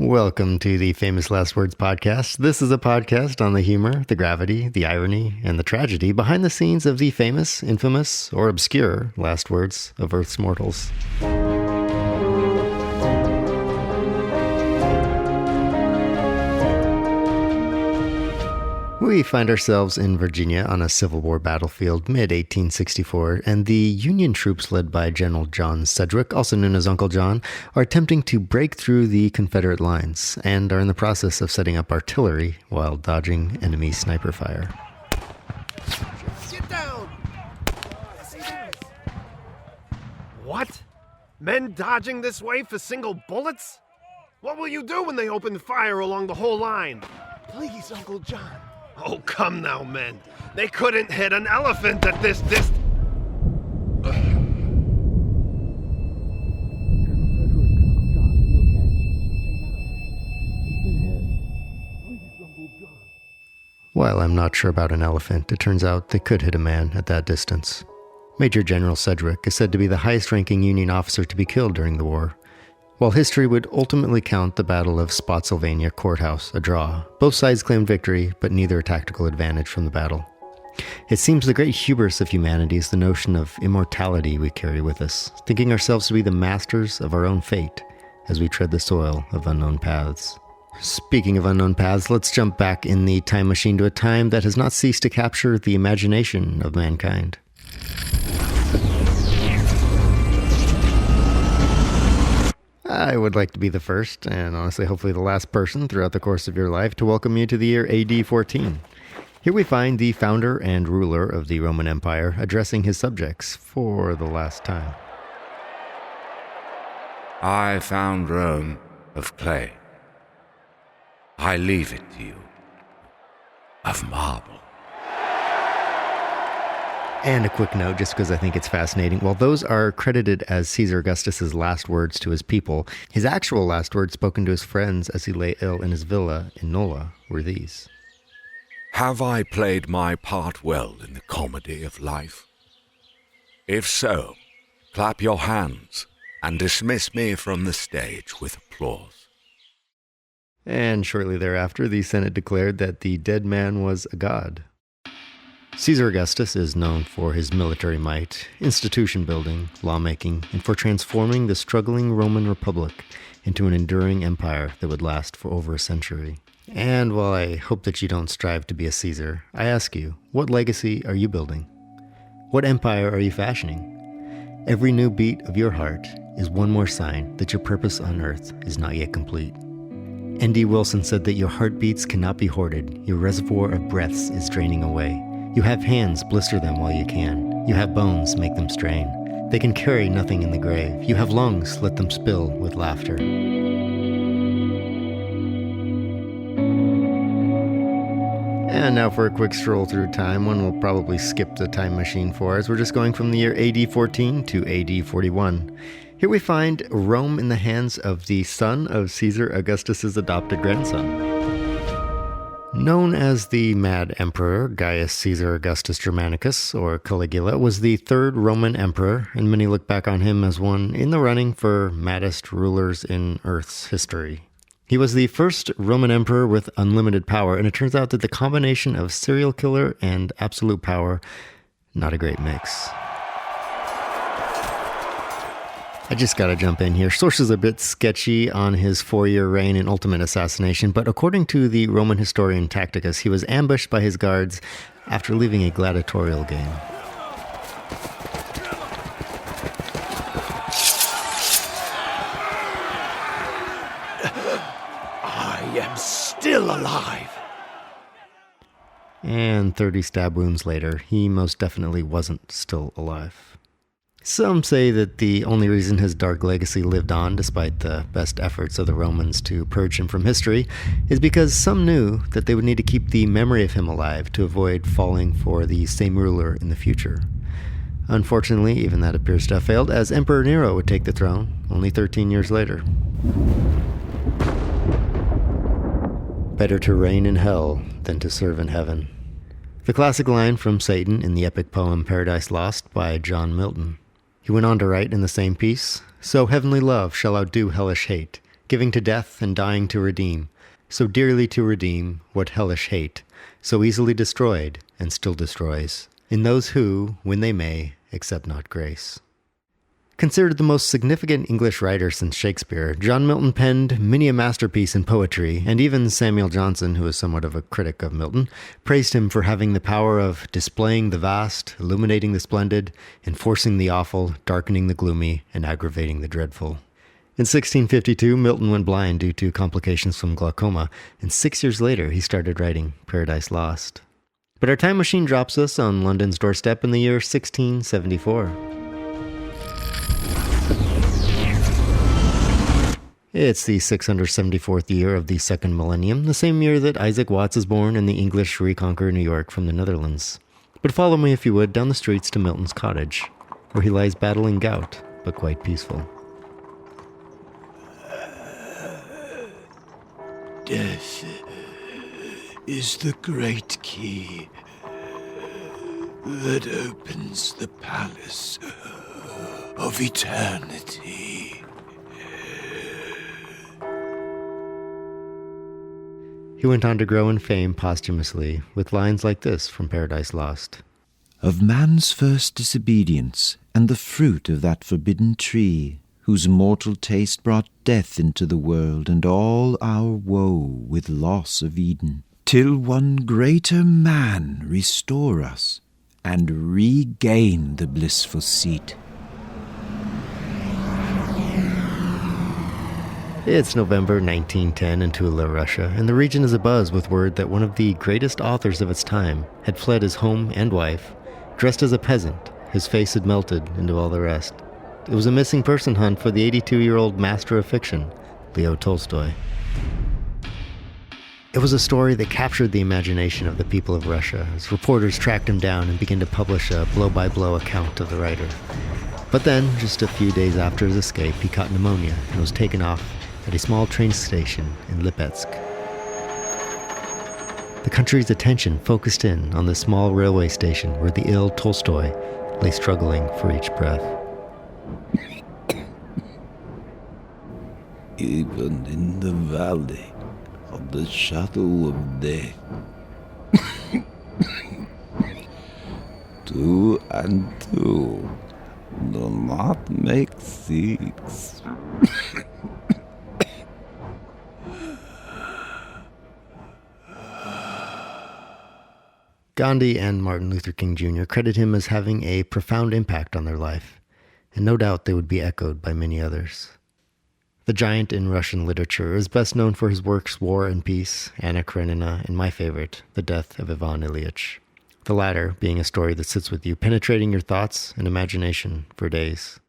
Welcome to the Famous Last Words podcast. This is a podcast on the humor, the gravity, the irony, and the tragedy behind the scenes of the famous, infamous, or obscure last words of Earth's mortals. We find ourselves in Virginia on a Civil War battlefield mid-1864, and the Union troops led by General John Sedgwick, also known as Uncle John, are attempting to break through the Confederate lines and are in the process of setting up artillery while dodging enemy sniper fire. Get down! What? Men dodging this way for single bullets? What will you do when they open fire along the whole line? Please, Uncle John. Oh, come now, men. They couldn't hit an elephant at this distance. While I'm not sure about an elephant, it turns out they could hit a man at that distance. Major General Sedgwick is said to be the highest-ranking Union officer to be killed during the war. While history would ultimately count the Battle of Spotsylvania Courthouse a draw, both sides claimed victory, but neither a tactical advantage from the battle. It seems the great hubris of humanity is the notion of immortality we carry with us, thinking ourselves to be the masters of our own fate as we tread the soil of unknown paths. Speaking of unknown paths, let's jump back in the time machine to a time that has not ceased to capture the imagination of mankind. I would like to be the first, and honestly hopefully the last person throughout the course of your life to welcome you to the year AD 14. Here we find the founder and ruler of the Roman Empire addressing his subjects for the last time. I found Rome of clay. I leave it to you of marble. And a quick note, just because I think it's fascinating. While those are credited as Caesar Augustus's last words to his people, his actual last words spoken to his friends as he lay ill in his villa in Nola were these. Have I played my part well in the comedy of life? If so, clap your hands and dismiss me from the stage with applause. And shortly thereafter, the Senate declared that the dead man was a god. Caesar Augustus is known for his military might, institution building, lawmaking, and for transforming the struggling Roman Republic into an enduring empire that would last for over a century. And while I hope that you don't strive to be a Caesar, I ask you, what legacy are you building? What empire are you fashioning? Every new beat of your heart is one more sign that your purpose on earth is not yet complete. N.D. Wilson said that your heartbeats cannot be hoarded. Your reservoir of breaths is draining away. You have hands, blister them while you can. You have bones, make them strain. They can carry nothing in the grave. You have lungs, let them spill with laughter. And now for a quick stroll through time. One will probably skip the time machine for us. We're just going from the year AD 14 to AD 41. Here we find Rome in the hands of the son of Caesar Augustus's adopted grandson. Known as the Mad Emperor, Gaius Caesar Augustus Germanicus, or Caligula, was the third Roman emperor, and many look back on him as one in the running for maddest rulers in Earth's history. He was the first Roman emperor with unlimited power, and it turns out that the combination of serial killer and absolute power, not a great mix. I just gotta jump in here. Sources are a bit sketchy on his 4-year reign and ultimate assassination, but according to the Roman historian Tacitus, he was ambushed by his guards after leaving a gladiatorial game. I am still alive. And 30 stab wounds later, he most definitely wasn't still alive. Some say that the only reason his dark legacy lived on, despite the best efforts of the Romans to purge him from history, is because some knew that they would need to keep the memory of him alive to avoid falling for the same ruler in the future. Unfortunately, even that appears to have failed, as Emperor Nero would take the throne only 13 years later. Better to reign in hell than to serve in heaven. The classic line from Satan in the epic poem Paradise Lost by John Milton. He went on to write in the same piece, "So heavenly love shall outdo hellish hate, giving to death and dying to redeem, so dearly to redeem what hellish hate, so easily destroyed and still destroys, in those who, when they may, accept not grace. Considered the most significant English writer since Shakespeare, John Milton penned many a masterpiece in poetry, and even Samuel Johnson, who is somewhat of a critic of Milton, praised him for having the power of displaying the vast, illuminating the splendid, enforcing the awful, darkening the gloomy, and aggravating the dreadful. In 1652, Milton went blind due to complications from glaucoma, and 6 years later he started writing Paradise Lost. But our time machine drops us on London's doorstep in the year 1674. It's the 674th year of the second millennium, the same year that Isaac Watts is born and the English reconquer New York from the Netherlands. But follow me, if you would, down the streets to Milton's cottage, where he lies battling gout, but quite peaceful. Death is the great key that opens the palace of eternity. He went on to grow in fame posthumously, with lines like this from Paradise Lost. Of man's first disobedience, and the fruit of that forbidden tree, whose mortal taste brought death into the world, and all our woe with loss of Eden, till one greater man restore us, and regain the blissful seat. It's November 1910 in Tula, Russia, and the region is abuzz with word that one of the greatest authors of its time had fled his home and wife, dressed as a peasant. His face had melted into all the rest. It was a missing person hunt for the 82-year-old master of fiction, Leo Tolstoy. It was a story that captured the imagination of the people of Russia as reporters tracked him down and began to publish a blow-by-blow account of the writer. But then, just a few days after his escape, he caught pneumonia and was taken off at a small train station in Lipetsk. The country's attention focused in on the small railway station where the ill Tolstoy lay struggling for each breath. Even in the valley of the shadow of death, 2 and 2 do not make 6. Gandhi and Martin Luther King Jr. credit him as having a profound impact on their life, and no doubt they would be echoed by many others. The giant in Russian literature is best known for his works War and Peace, Anna Karenina, and my favorite, The Death of Ivan Ilyich. The latter being a story that sits with you, penetrating your thoughts and imagination for days.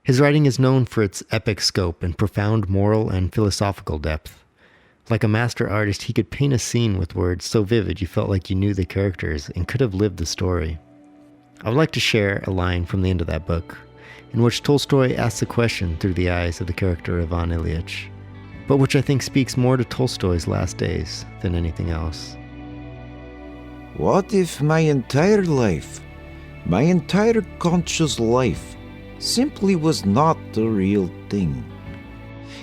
His writing is known for its epic scope and profound moral and philosophical depth. Like a master artist, he could paint a scene with words so vivid you felt like you knew the characters and could have lived the story. I would like to share a line from the end of that book, in which Tolstoy asks a question through the eyes of the character Ivan Ilyich, but which I think speaks more to Tolstoy's last days than anything else. What if my entire life, my entire conscious life, simply was not the real thing?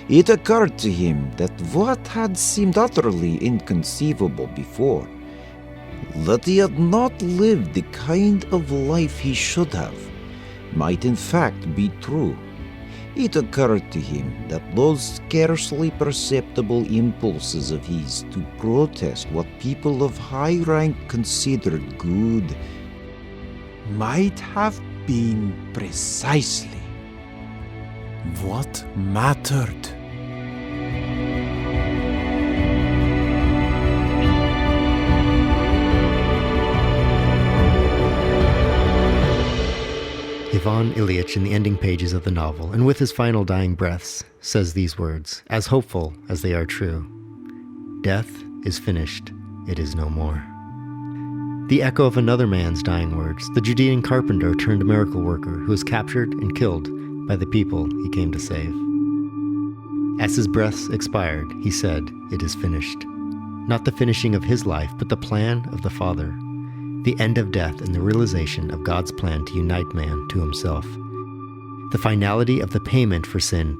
It occurred to him that what had seemed utterly inconceivable before, that he had not lived the kind of life he should have, might in fact be true. It occurred to him that those scarcely perceptible impulses of his to protest what people of high rank considered good might have been precisely what mattered. Ivan Ilyich, in the ending pages of the novel, and with his final dying breaths, says these words, as hopeful as they are true. Death is finished, it is no more. The echo of another man's dying words, the Judean carpenter turned miracle worker who was captured and killed by the people he came to save. As his breaths expired, he said, "It is finished." Not the finishing of his life, but the plan of the Father. The end of death and the realization of God's plan to unite man to himself. The finality of the payment for sin,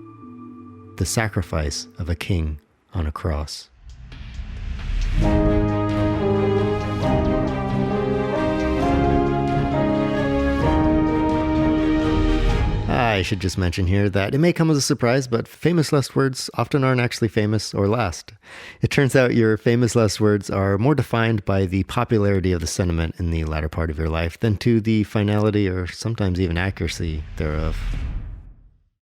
the sacrifice of a king on a cross. I should just mention here that it may come as a surprise, but famous last words often aren't actually famous or last. It turns out your famous last words are more defined by the popularity of the sentiment in the latter part of your life than to the finality or sometimes even accuracy thereof.